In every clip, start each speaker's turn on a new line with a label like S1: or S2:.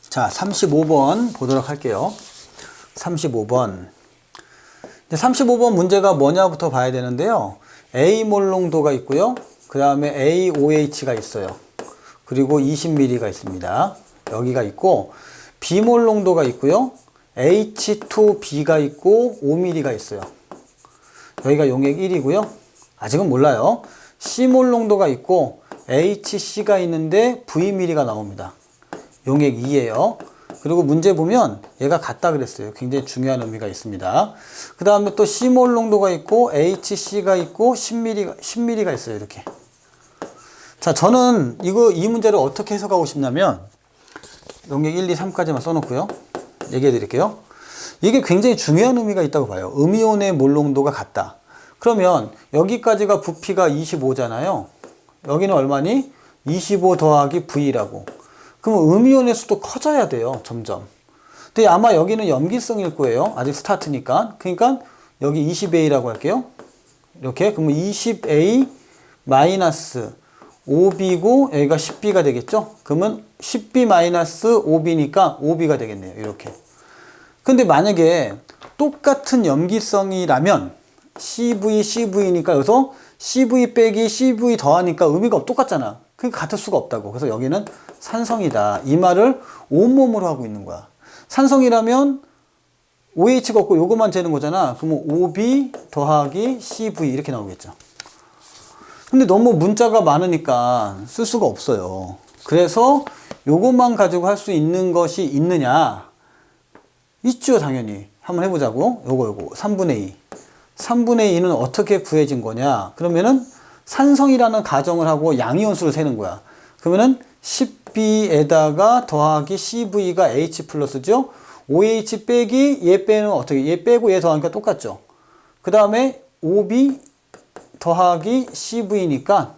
S1: 자, 35번 보도록 할게요. 35번. 35번 문제가 뭐냐부터 봐야 되는데요. A몰 농도가 있고요. 그 다음에 AOH가 있어요. 그리고 20ml가 있습니다. 여기가 있고, B몰 농도가 있고요. H2B가 있고 5ml가 있어요. 여기가 용액 1이고요. 아직은 몰라요. C몰 농도가 있고 HC가 있는데 Vml가 나옵니다. 용액 2예요. 그리고 문제 보면 얘가 같다 그랬어요. 굉장히 중요한 의미가 있습니다. 그 다음에 또 C몰 농도가 있고 HC가 있고 10ml가 있어요. 이렇게. 자, 저는 이 문제를 어떻게 해석하고 싶냐면 용액 1, 2, 3까지만 써놓고요. 얘기해 드릴게요. 이게 굉장히 중요한 의미가 있다고 봐요. 음이온의 몰 농도가 같다. 그러면 여기까지가 부피가 25잖아요. 여기는 얼마니? 25 더하기 V라고. 그럼 음이온의 수도 커져야 돼요. 점점. 근데 아마 여기는 염기성일 거예요. 아직 스타트니까. 그러니까 여기 20A라고 할게요. 이렇게. 그러면 20A 마이너스 5B고 여기가 10B가 되겠죠? 그러면 10B 마이너스 5B니까 5B가 되겠네요. 이렇게. 근데 만약에 똑같은 염기성이라면 CV니까 여기서 CV 빼기 CV 더하니까 의미가 똑같잖아. 그러니까 같을 수가 없다고. 그래서 여기는 산성이다. 이 말을 온몸으로 하고 있는 거야. 산성이라면 OH가 없고 요것만 재는 거잖아. 그러면 OB 더하기 CV 이렇게 나오겠죠. 근데 너무 문자가 많으니까 쓸 수가 없어요. 그래서 요것만 가지고 할 수 있는 것이 있느냐? 있죠, 당연히. 한번 해보자고. 요거 3분의 2. 3분의 2는 어떻게 구해진 거냐? 그러면은 산성이라는 가정을 하고 양이온수를 세는 거야. 그러면은 10B에다가 더하기 CV가 H 플러스죠? OH 빼기 얘 빼는 어떻게? 얘 빼고 얘 더하니까 똑같죠? 그 다음에 5B 더하기 CV니까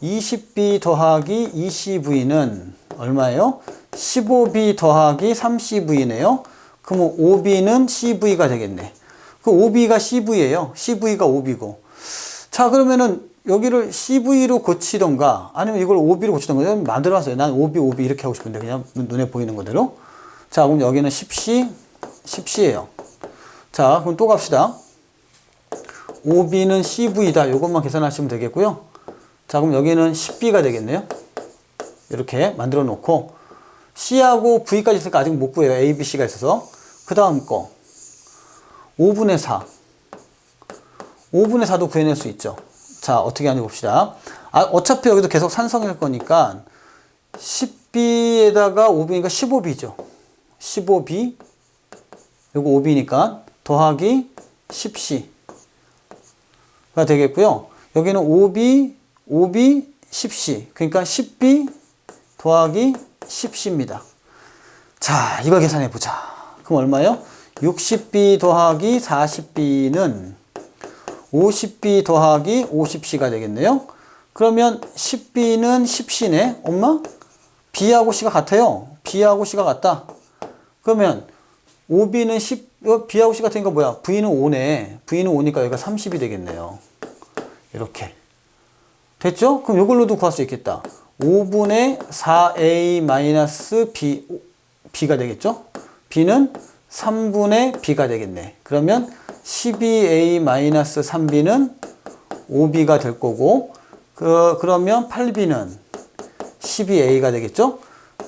S1: 20B 더하기 2CV는 얼마예요? 15B 더하기 3CV네요. 그러면 5B는 CV가 되겠네. 그 5B가 CV예요. CV가 5B고. 자, 그러면은 여기를 CV로 고치던가 아니면 이걸 5B로 고치던가 만들어놨어요. 난 5B 이렇게 하고 싶은데 그냥 눈에 보이는 거대로. 자, 그럼 여기는 10C예요. 자, 그럼 또 갑시다. 5B는 CV다. 이것만 계산하시면 되겠고요. 자, 그럼 여기는 10B가 되겠네요. 이렇게 만들어 놓고 C하고 V까지 있으니까 아직 못 구해요. A, B, C가 있어서. 그 다음 거 5분의 4. 5분의 4도 구해낼 수 있죠. 자, 어떻게 하는지 봅시다. 어차피 여기도 계속 산성일 거니까 10B에다가 5B니까 15B죠. 15B 요거 5B니까 더하기 10C가 되겠고요. 여기는 5B 10C 그러니까 10B 더하기 10C입니다. 자, 이거 계산해 보자. 그럼 얼마예요? 60B 더하기 40B는 50B 더하기 50C가 되겠네요. 그러면 10B는 10C네. 엄마? B하고 C가 같아요. B하고 C가 같다. 그러면 5B는 10, B하고 C 같으니까 뭐야? V는 5네. V는 5니까 여기가 30이 되겠네요. 이렇게. 됐죠? 그럼 이걸로도 구할 수 있겠다. 5분의 4A-B, B가 되겠죠? B는 3분의 B가 되겠네. 그러면 12A-3B는 5B가 될 거고, 그러면 8B는 12A가 되겠죠?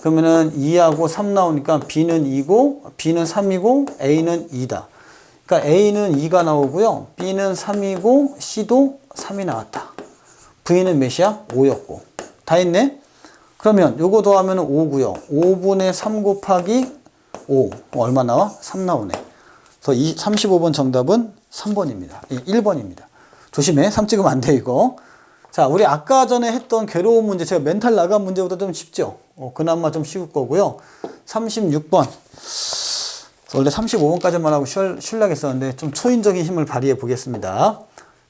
S1: 그러면은 2하고 3 나오니까 B는 2고, B는 3이고, A는 2다. 그러니까 A는 2가 나오고요. B는 3이고, C도 3이 나왔다. V는 몇이야? 5였고. 다 했네? 그러면 요거 더하면 5고요. 5분의 3 곱하기 5. 얼마 나와? 3 나오네. 그래서 35번 정답은 3번입니다. 1번입니다. 조심해. 3 찍으면 안 돼, 이거. 자, 우리 아까 전에 했던 괴로운 문제, 제가 멘탈 나간 문제보다 좀 쉽죠? 그나마 좀 쉬울 거고요. 36번. 원래 35번까지만 하고 쉬려고 했었는데 좀 초인적인 힘을 발휘해 보겠습니다.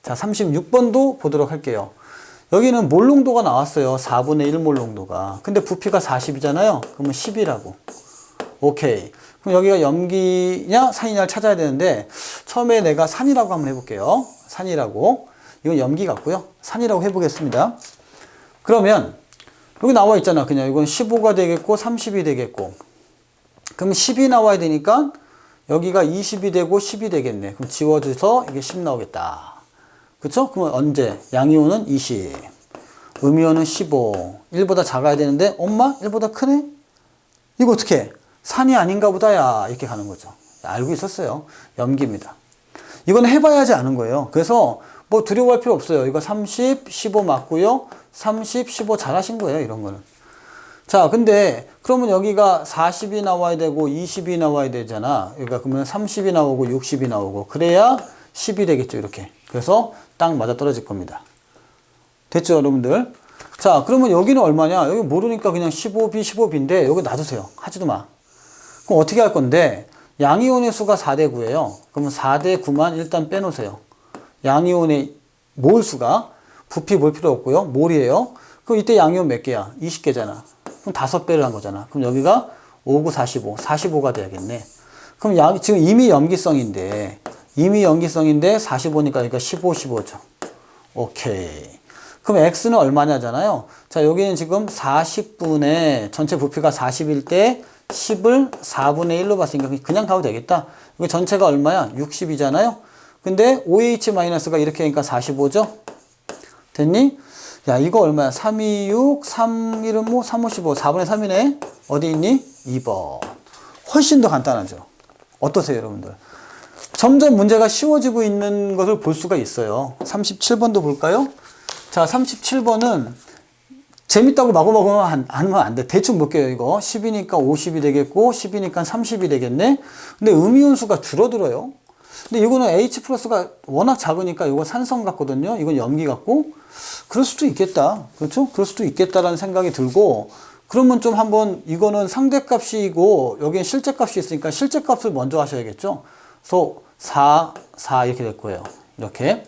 S1: 자, 36번도 보도록 할게요. 여기는 몰 농도가 나왔어요. 4분의 1 몰 농도가. 근데 부피가 40이잖아요. 그러면 10이라고. 오케이. 그럼 여기가 염기냐 산이냐를 찾아야 되는데 처음에 내가 산이라고 한번 해볼게요. 산이라고. 이건 염기 같고요. 산이라고 해보겠습니다. 그러면 여기 나와 있잖아. 그냥 이건 15가 되겠고 30이 되겠고 그럼 10이 나와야 되니까 여기가 20이 되고 10이 되겠네. 그럼 지워줘서 이게 10 나오겠다. 그쵸? 그러면 언제? 양이온은 20, 음이온은 15. 1보다 작아야 되는데 엄마 1보다 크네? 이거 어떻게? 산이 아닌가 보다야. 이렇게 가는 거죠. 알고 있었어요. 염기입니다. 이건 해봐야지 아는 거예요. 그래서 뭐 두려워할 필요 없어요. 이거 30, 15 맞고요. 30, 15 잘하신 거예요. 이런 거는. 자, 근데 그러면 여기가 40이 나와야 되고 20이 나와야 되잖아. 그러니까 그러면 30이 나오고 60이 나오고 그래야 10이 되겠죠. 이렇게. 그래서 딱 맞아 떨어질 겁니다. 됐죠, 여러분들? 자, 그러면 여기는 얼마냐? 여기 모르니까 그냥 15B, 15B인데 여기 놔두세요. 하지도 마. 그럼 어떻게 할 건데? 양이온의 수가 4대 9예요. 그러면 4대 9만 일단 빼놓으세요. 양이온의 몰 수가 부피 볼 필요 없고요. 몰이에요. 그럼 이때 양이온 몇 개야? 20개잖아. 그럼 5배를 한 거잖아. 그럼 여기가 5, 9, 45. 45가 돼야겠네. 그럼 지금 이미 염기성인데 45니까 여기가 15, 15죠. 오케이. 그럼 X는 얼마냐잖아요. 자, 여기는 지금 40분의 전체 부피가 40일 때 10을 4분의 1로 봤으니까 그냥 가도 되겠다. 이거 전체가 얼마야? 60이잖아요. 근데 OH- 이렇게 하니까 45죠? 됐니? 야, 이거 얼마야? 3, 2, 6, 3, 1은 뭐? 3, 5, 15. 4분의 3이네? 어디 있니? 2번. 훨씬 더 간단하죠? 어떠세요, 여러분들? 점점 문제가 쉬워지고 있는 것을 볼 수가 있어요. 37번도 볼까요? 자, 37번은 재밌다고 마구마구 하면 안 돼. 대충 볼게요, 이거. 10이니까 50이 되겠고, 10이니까 30이 되겠네? 근데 음이온수가 줄어들어요. 근데 이거는 H 플러스가 워낙 작으니까 이거 산성 같거든요. 이건 염기 같고. 그럴 수도 있겠다. 그렇죠? 그럴 수도 있겠다라는 생각이 들고, 그러면 좀 한번 이거는 상대값이고, 여기엔 실제값이 있으니까 실제값을 먼저 하셔야겠죠? 그래서 4, 4 이렇게 될 거예요. 이렇게.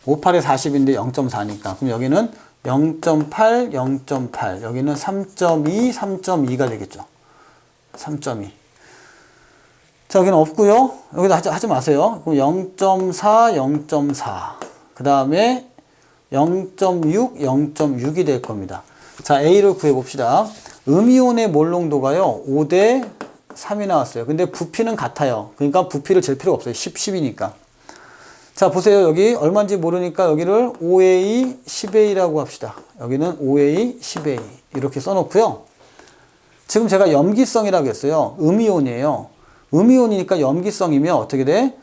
S1: 58에 40인데 0.4니까. 그럼 여기는 0.8, 0.8. 여기는 3.2, 3.2가 되겠죠. 3.2. 자, 여기는 없고요. 여기다 하지 마세요. 그럼 0.4, 0.4. 그 다음에 0.6, 0.6이 될 겁니다. 자, A를 구해봅시다. 음이온의 몰농도가요, 5대 3이 나왔어요. 근데 부피는 같아요. 그러니까 부피를 잴 필요 없어요. 10, 10이니까. 자, 보세요. 여기 얼마인지 모르니까 여기를 5A, 10A라고 합시다. 여기는 5A, 10A. 이렇게 써놓고요. 지금 제가 염기성이라고 했어요. 음이온이에요. 음이온이니까 염기성이면 어떻게 돼?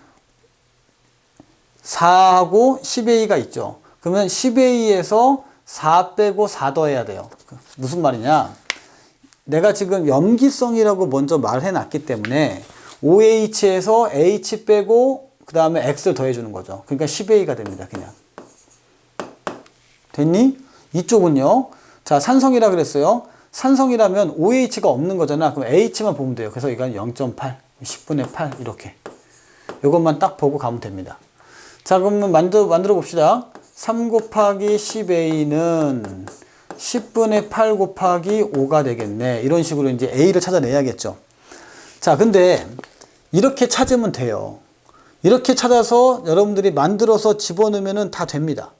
S1: 4하고 10A가 있죠. 그러면 10A에서 4 빼고 4 더해야 돼요. 무슨 말이냐? 내가 지금 염기성이라고 먼저 말해 놨기 때문에 OH에서 H 빼고 그 다음에 X를 더해주는 거죠. 그러니까 10A가 됩니다. 그냥. 됐니? 이쪽은요. 자, 산성이라 그랬어요. 산성이라면 OH가 없는 거잖아. 그럼 H만 보면 돼요. 그래서 이건 0.8, 10분의 8 이렇게. 이것만 딱 보고 가면 됩니다. 자, 그러면 만들어 봅시다. 3 곱하기 10A는 10분의 8 곱하기 5가 되겠네. 이런 식으로 이제 A를 찾아내야겠죠. 자, 근데 이렇게 찾으면 돼요. 이렇게 찾아서 여러분들이 만들어서 집어넣으면 다 됩니다.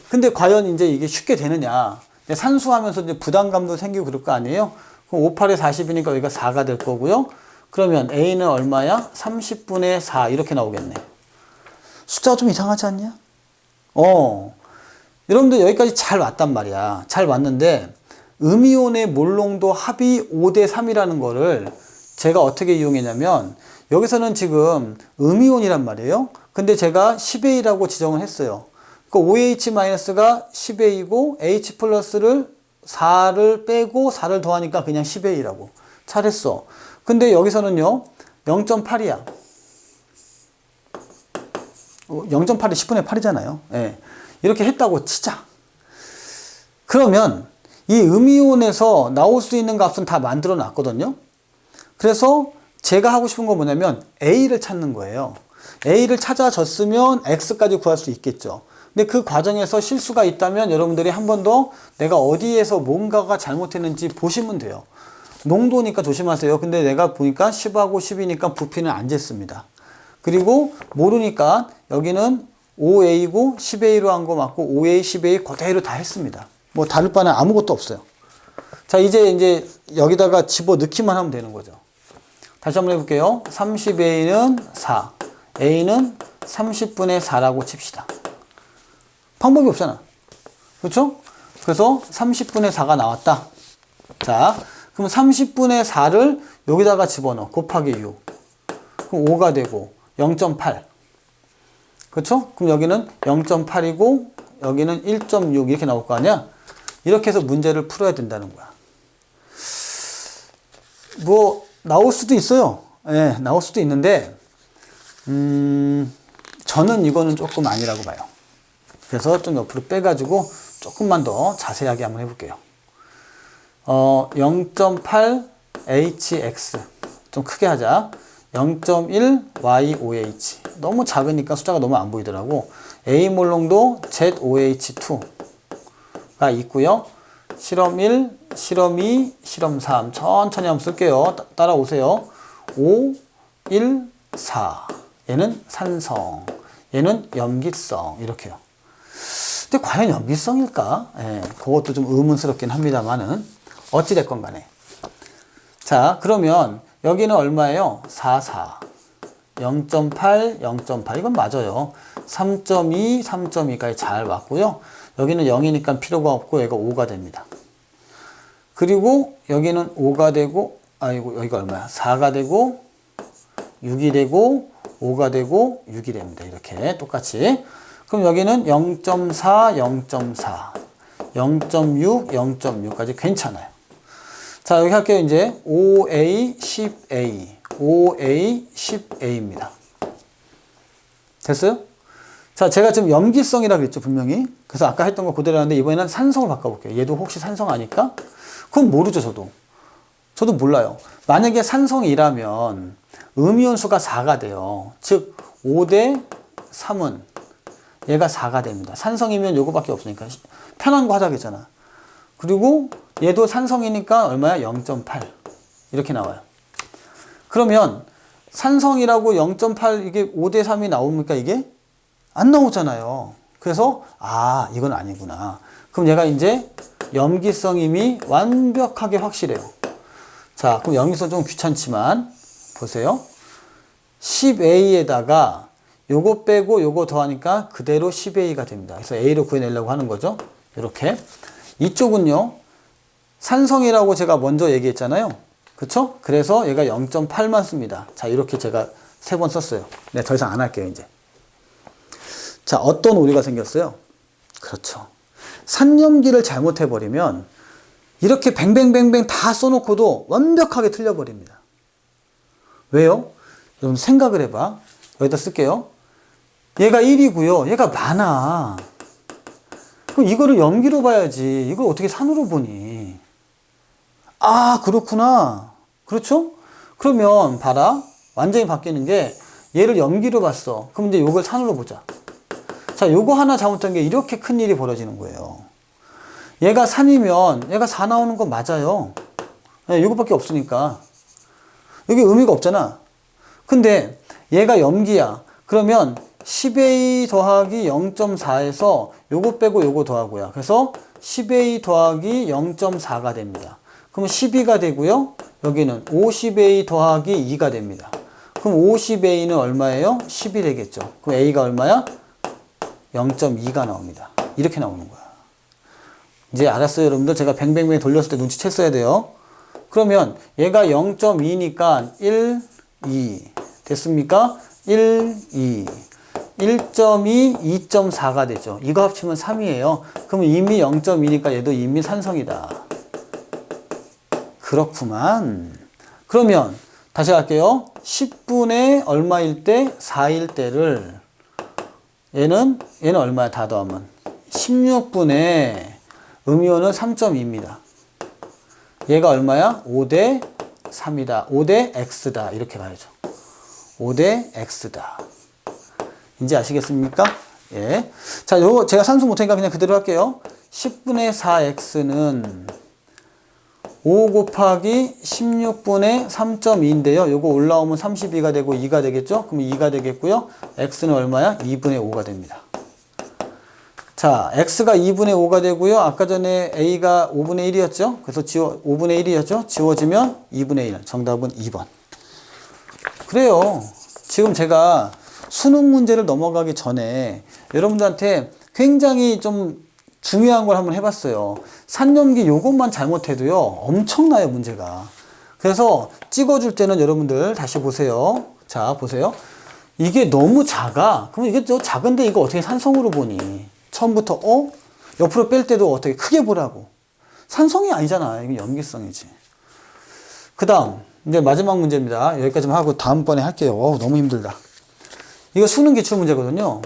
S1: 근데 과연 이제 이게 쉽게 되느냐. 산수하면서 이제 부담감도 생기고 그럴 거 아니에요? 그럼 58에 40이니까 여기가 4가 될 거고요. 그러면 A는 얼마야? 30분의 4 이렇게 나오겠네. 숫자가 좀 이상하지 않냐? 여러분들 여기까지 잘 왔단 말이야. 잘 왔는데 음이온의 몰농도 합이 5대 3이라는 거를 제가 어떻게 이용했냐면 여기서는 지금 음이온이란 말이에요. 근데 제가 10A라고 지정을 했어요. 그러니까 OH-가 10A고 H 플러스를 4를 빼고 4를 더하니까 그냥 10A라고. 잘했어. 근데 여기서는요. 0.8이야. 0.8이 10분의 8이잖아요. 예. 이렇게 했다고 치자. 그러면 이 음이온에서 나올 수 있는 값은 다 만들어 놨거든요. 그래서 제가 하고 싶은 건 뭐냐면 A를 찾는 거예요. A를 찾아줬으면 X까지 구할 수 있겠죠. 근데 그 과정에서 실수가 있다면 여러분들이 한 번 더 내가 어디에서 뭔가가 잘못했는지 보시면 돼요. 농도니까 조심하세요. 근데 내가 보니까 10하고 10이니까 부피는 안 쟀습니다. 그리고 모르니까 여기는 5A고 10A로 한 거 맞고 5A, 10A 그대로 다 했습니다. 뭐 다를 바는 아무것도 없어요. 자, 이제 여기다가 집어 넣기만 하면 되는 거죠. 다시 한번 해볼게요. 30a는 4, a는 30분의 4라고 칩시다. 방법이 없잖아. 그렇죠? 그래서 30분의 4가 나왔다. 자, 그럼 30분의 4를 여기다가 집어넣어. 곱하기 6. 그럼 5가 되고 0.8. 그렇죠? 그럼 여기는 0.8이고 여기는 1.6 이렇게 나올 거 아니야? 이렇게 해서 문제를 풀어야 된다는 거야. 뭐 나올 수도 있어요. 예, 나올 수도 있는데 저는 이거는 조금 아니라고 봐요. 그래서 좀 옆으로 빼가지고 조금만 더 자세하게 한번 해볼게요. 0.8hx 좀 크게 하자. 0.1yoh 너무 작으니까 숫자가 너무 안 보이더라고. A몰롱도 ZOH2가 있고요. 실험 1, 실험 2, 실험 3 천천히 한번 쓸게요. 따라오세요. 5, 1, 4 얘는 산성, 얘는 염기성 이렇게요. 근데 과연 염기성일까? 예, 그것도 좀 의문스럽긴 합니다만은 어찌됐건 간에. 자, 그러면 여기는 얼마예요? 4, 4. 0.8, 0.8. 이건 맞아요. 3.2, 3.2까지 잘 왔고요. 여기는 0이니까 필요가 없고 얘가 5가 됩니다. 그리고 여기는 5가 되고, 아이고, 여기가 얼마야? 4가 되고, 6이 되고, 5가 되고, 6이 됩니다. 이렇게 똑같이. 그럼 여기는 0.4, 0.4, 0.6, 0.6까지 괜찮아요. 자, 여기 할게요. 이제 5A, 10A, 5A, 10A입니다. 됐어요? 자, 제가 지금 염기성이라고 그랬죠, 분명히. 그래서 아까 했던 거 그대로 하는데 이번에는 산성을 바꿔볼게요. 얘도 혹시 산성 아닐까? 그건 모르죠, 저도. 저도 몰라요. 만약에 산성이라면 음이온수가 4가 돼요. 즉 5대 3은 얘가 4가 됩니다. 산성이면 요거밖에 없으니까 편한 거 하자겠잖아. 그리고 얘도 산성이니까 얼마야? 0.8 이렇게 나와요. 그러면 산성이라고 0.8 이게 5대 3이 나옵니까 이게? 안 나오잖아요. 그래서 이건 아니구나. 그럼 얘가 이제 염기성임이 완벽하게 확실해요. 자, 그럼 염기성 좀 귀찮지만 보세요. 10A에다가 요거 빼고 요거 더하니까 그대로 10A가 됩니다. 그래서 A로 구해내려고 하는 거죠. 이렇게. 이쪽은요. 산성이라고 제가 먼저 얘기했잖아요. 그쵸? 그래서 얘가 0.8만 씁니다. 자, 이렇게 제가 3번 썼어요. 네, 더 이상 안 할게요, 이제. 자, 어떤 오류가 생겼어요? 그렇죠. 산염기를 잘못해버리면 이렇게 뱅뱅뱅뱅 다 써놓고도 완벽하게 틀려버립니다. 왜요? 여러분 생각을 해봐. 여기다 쓸게요. 얘가 1이고요. 얘가 많아. 그럼 이거를 염기로 봐야지. 이걸 어떻게 산으로 보니? 그렇구나. 그렇죠? 그러면 봐라. 완전히 바뀌는 게 얘를 염기로 봤어. 그럼 이제 이걸 산으로 보자. 자, 요거 하나 잘못한 게 이렇게 큰 일이 벌어지는 거예요. 얘가 산이면 얘가 4 나오는 거 맞아요. 네, 요거밖에 없으니까. 여기 의미가 없잖아. 근데 얘가 염기야. 그러면 10A 더하기 0.4에서 요거 빼고 요거 더하고요. 그래서 10A 더하기 0.4가 됩니다. 그럼 12가 되고요. 여기는 50A 더하기 2가 됩니다. 그럼 50A는 얼마예요? 10이 되겠죠. 그럼 A가 얼마야? 0.2가 나옵니다. 이렇게 나오는 거야. 이제 알았어요, 여러분들. 제가 뱅뱅뱅 돌렸을 때 눈치챘어야 돼요. 그러면 얘가 0.2니까 1, 2 됐습니까? 1, 2 1.2, 2.4가 되죠. 이거 합치면 3이에요. 그러면 이미 0.2니까 얘도 이미 산성이다. 그렇구만. 그러면 다시 갈게요. 10분의 얼마일 때? 4일 때를 얘는 얼마야? 다 더하면 16분의 음이온은 3.2입니다. 얘가 얼마야? 5대 3이다. 5대 X다. 이렇게 가야죠. 5대 X다. 이제 아시겠습니까? 예. 자, 요거 제가 산수 못하니까 그냥 그대로 할게요. 10분의 4X는 5 곱하기 16분의 3.2인데요. 요거 올라오면 32가 되고 2가 되겠죠? 그럼 2가 되겠고요. X는 얼마야? 2분의 5가 됩니다. 자, X가 2분의 5가 되고요. 아까 전에 A가 5분의 1이었죠? 그래서 5분의 1이었죠? 지워지면 2분의 1. 정답은 2번. 그래요. 지금 제가 수능 문제를 넘어가기 전에 여러분들한테 굉장히 좀 중요한 걸 한번 해봤어요. 산염기 요것만 잘못해도요, 엄청나요, 문제가. 그래서 찍어줄 때는 여러분들 다시 보세요. 자, 보세요. 이게 너무 작아. 그럼 이게 또 작은데 이거 어떻게 산성으로 보니? 처음부터, 옆으로 뺄 때도 어떻게 크게 보라고. 산성이 아니잖아. 이건 염기성이지. 그 다음, 이제 마지막 문제입니다. 여기까지만 하고 다음번에 할게요. 너무 힘들다. 이거 수능 기출 문제거든요.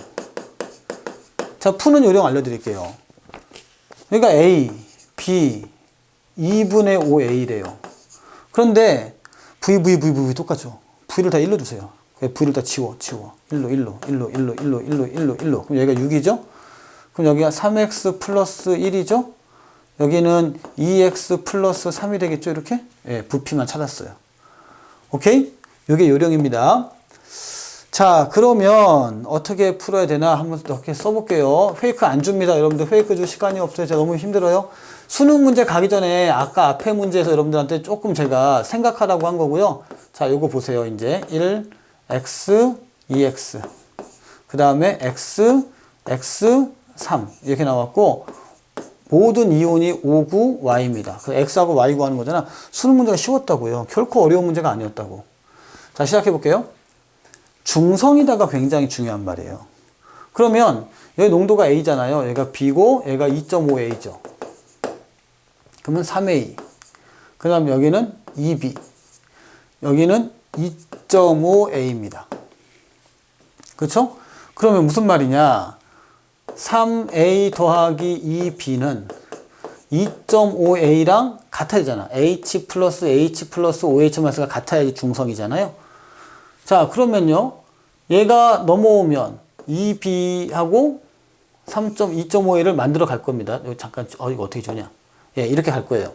S1: 자, 푸는 요령 알려드릴게요. 그러니까 A, B, 2분의 5A래요. 그런데 V 똑같죠. V를 다 1로 두세요. V를 다 지워. 1로. 그럼 여기가 6이죠? 그럼 여기가 3x 플러스 1이죠? 여기는 2x 플러스 3이 되겠죠? 이렇게? 예, 부피만 찾았어요. 오케이? 이게 요령입니다. 자, 그러면 어떻게 풀어야 되나 한번 이렇게 써볼게요. 페이크 안 줍니다. 여러분들 페이크 줄 시간이 없어요. 제가 너무 힘들어요. 수능 문제 가기 전에 아까 앞에 문제에서 여러분들한테 조금 제가 생각하라고 한 거고요. 자, 요거 보세요. 이제 1, x, 2x. 그 다음에 x, x, 3. 이렇게 나왔고, 모든 이온이 5, 9, y입니다. 그 x하고 y 구하는 거잖아. 수능 문제가 쉬웠다고요. 결코 어려운 문제가 아니었다고. 자, 시작해 볼게요. 중성이다가 굉장히 중요한 말이에요. 그러면 여기 농도가 A잖아요. 얘가 B고 얘가 2.5A죠. 그러면 3A. 그 다음 여기는 2B. 여기는 2.5A입니다. 그렇죠? 그러면 무슨 말이냐? 3A 더하기 2B는 2.5A랑 같아야 되잖아. H 플러스 OH 마스가 같아야지 중성이잖아요. 자, 그러면요. 얘가 넘어오면 2B하고 2.5A를 만들어 갈 겁니다. 여기 잠깐, 이거 어떻게 주냐. 예, 이렇게 갈 거예요.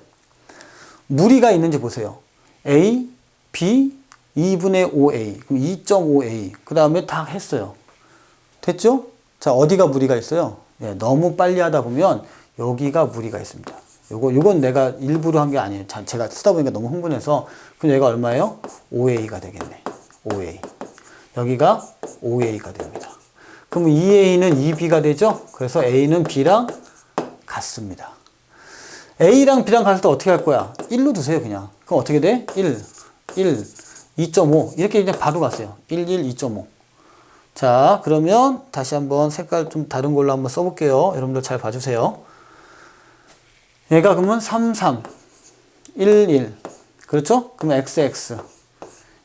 S1: 무리가 있는지 보세요. A, B, 2분의 5A. 그럼 2.5A. 그 다음에 다 했어요. 됐죠? 자, 어디가 무리가 있어요? 예, 너무 빨리 하다 보면 여기가 무리가 있습니다. 요건 내가 일부러 한 게 아니에요. 제가 쓰다 보니까 너무 흥분해서. 그럼 얘가 얼마예요? 5A가 되겠네. 5A. 여기가 5A가 됩니다. 그럼 2A는 2B가 되죠? 그래서 A는 B랑 같습니다. A랑 B랑 같을 때 어떻게 할 거야? 1로 두세요, 그냥. 그럼 어떻게 돼? 1, 2.5. 이렇게 그냥 바로 갔어요. 1, 2.5. 자, 그러면 다시 한번 색깔 좀 다른 걸로 한번 써볼게요. 여러분들 잘 봐주세요. 얘가 그러면 3, 1. 그렇죠? 그러면 XX.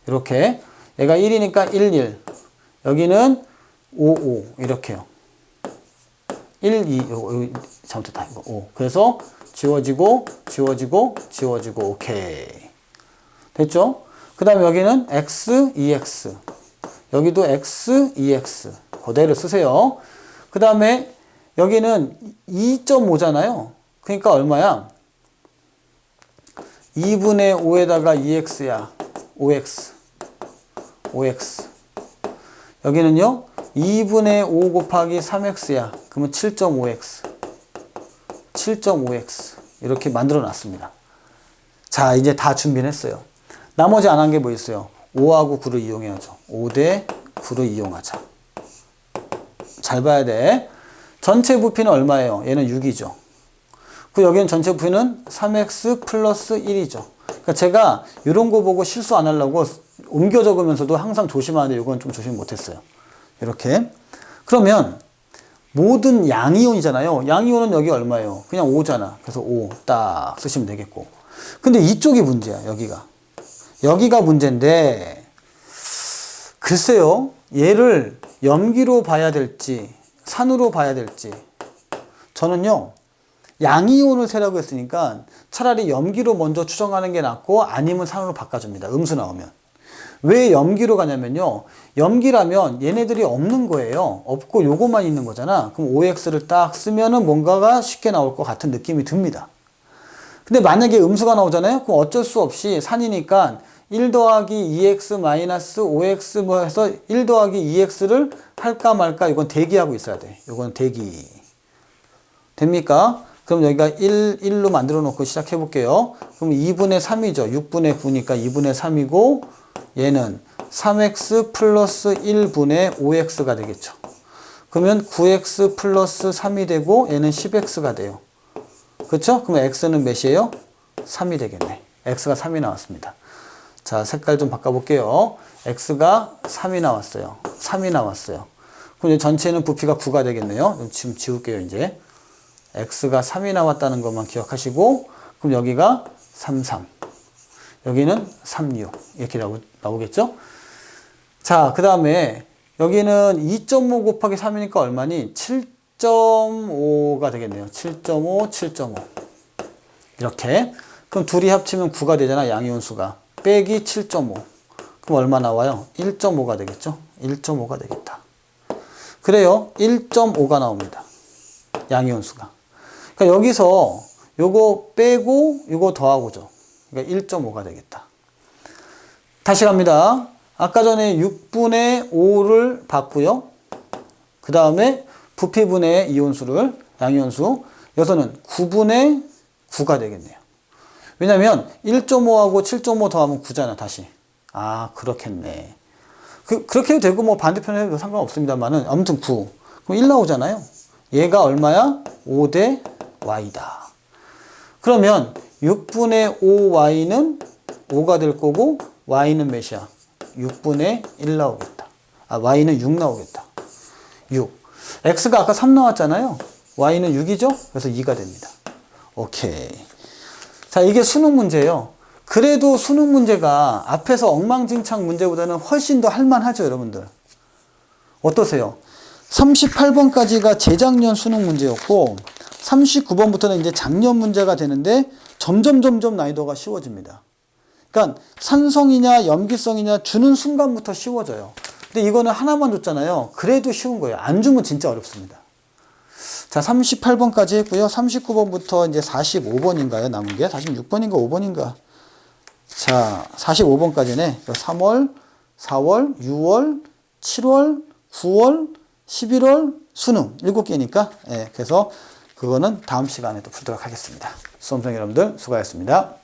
S1: 이렇게. 얘가 1이니까 1. 여기는 5. 이렇게요. 1, 2. 여기 잘못했다. 이거 5. 그래서 지워지고. 오케이. 됐죠? 그 다음에 여기는 X, EX. 여기도 X, EX. 그대로 쓰세요. 그 다음에 여기는 2.5잖아요. 그러니까 얼마야? 2분의 5에다가 2x야. 5x. 여기는요. 2분의 5 곱하기 3x야. 그러면 7.5x. 이렇게 만들어 놨습니다. 자, 이제 다 준비는 했어요. 나머지 안 한 게 뭐 있어요? 5하고 9를 이용해야죠. 5대 9를 이용하자. 잘 봐야 돼. 전체 부피는 얼마예요? 얘는 6이죠. 그 여기는 전체 부피는 3x 플러스 1이죠. 그러니까 제가 이런 거 보고 실수 안 하려고 옮겨 적으면서도 항상 조심하는데 이건 좀 조심 못했어요. 이렇게. 그러면 모든 양이온이잖아요. 양이온은 여기 얼마예요? 그냥 5잖아. 그래서 5 딱 쓰시면 되겠고. 근데 이쪽이 문제야. 여기가 문제인데 글쎄요. 얘를 염기로 봐야 될지 산으로 봐야 될지 저는요. 양이온을 세라고 했으니까 차라리 염기로 먼저 추정하는 게 낫고 아니면 산으로 바꿔줍니다. 음수 나오면. 왜 염기로 가냐면요. 염기라면 얘네들이 없는 거예요. 없고 요거만 있는 거잖아. 그럼 OX를 딱 쓰면은 뭔가가 쉽게 나올 것 같은 느낌이 듭니다. 근데 만약에 음수가 나오잖아요. 그럼 어쩔 수 없이 산이니까 1 더하기 2x 마이너스 5x 뭐 해서 1 더하기 2x를 할까 말까 이건 대기하고 있어야 돼. 이건 대기. 됩니까? 그 그럼 여기가 1로 만들어 놓고 시작해 볼게요. 그럼 2분의 3이죠. 6분의 9니까 2분의 3이고 얘는 3x 플러스 1분의 5x가 되겠죠. 그러면 9x 플러스 3이 되고 얘는 10x가 돼요. 그렇죠? 그럼 x는 몇이에요? 3이 되겠네. x가 3이 나왔습니다. 자, 색깔 좀 바꿔볼게요. x가 3이 나왔어요. 3이 나왔어요. 그럼 전체는 부피가 9가 되겠네요. 지금 지울게요, 이제. x가 3이 나왔다는 것만 기억하시고, 그럼 여기가 3, 3. 여기는 3, 6. 이렇게 나오겠죠? 자, 그 다음에 여기는 2.5 곱하기 3이니까 얼마니? 7.5가 되겠네요. 7.5, 7.5. 이렇게. 그럼 둘이 합치면 9가 되잖아, 양이온수가. 빼기 7.5. 그럼 얼마 나와요? 1.5가 되겠죠? 1.5가 되겠다. 그래요. 1.5가 나옵니다. 양이온수가. 그러니까 여기서 요거 빼고 요거 더하고죠. 그러니까 1.5가 되겠다. 다시 갑니다. 아까 전에 6분의 5를 봤고요. 그 다음에 부피분의 이온수를, 양이온수. 여기서는 9분의 9가 되겠네요. 왜냐면 1.5하고 7.5 더하면 9잖아, 다시. 아, 그렇겠네. 그렇게 해도 되고, 뭐 반대편에 해도 상관없습니다만은, 아무튼 9. 그럼 1 나오잖아요. 얘가 얼마야? 5대 y다. 그러면 6분의 5y는 5가 될 거고, y는 몇이야? 6분의 1 나오겠다. 아, y는 6 나오겠다. 6. x가 아까 3 나왔잖아요. y는 6이죠? 그래서 2가 됩니다. 오케이. 자, 이게 수능 문제예요. 그래도 수능 문제가 앞에서 엉망진창 문제보다는 훨씬 더 할만하죠, 여러분들. 어떠세요? 38번까지가 재작년 수능 문제였고 39번부터는 이제 작년 문제가 되는데 점점 난이도가 쉬워집니다. 그러니까 산성이냐 염기성이냐 주는 순간부터 쉬워져요. 근데 이거는 하나만 줬잖아요. 그래도 쉬운 거예요. 안 주면 진짜 어렵습니다. 자, 38번까지 했고요. 39번부터 이제 45번인가요? 남은 게? 46번인가 5번인가? 자, 45번까지네. 3월, 4월, 6월, 7월, 9월, 11월 수능 7개니까. 예, 그래서 그거는 다음 시간에 또 풀도록 하겠습니다. 수험생 여러분들 수고하셨습니다.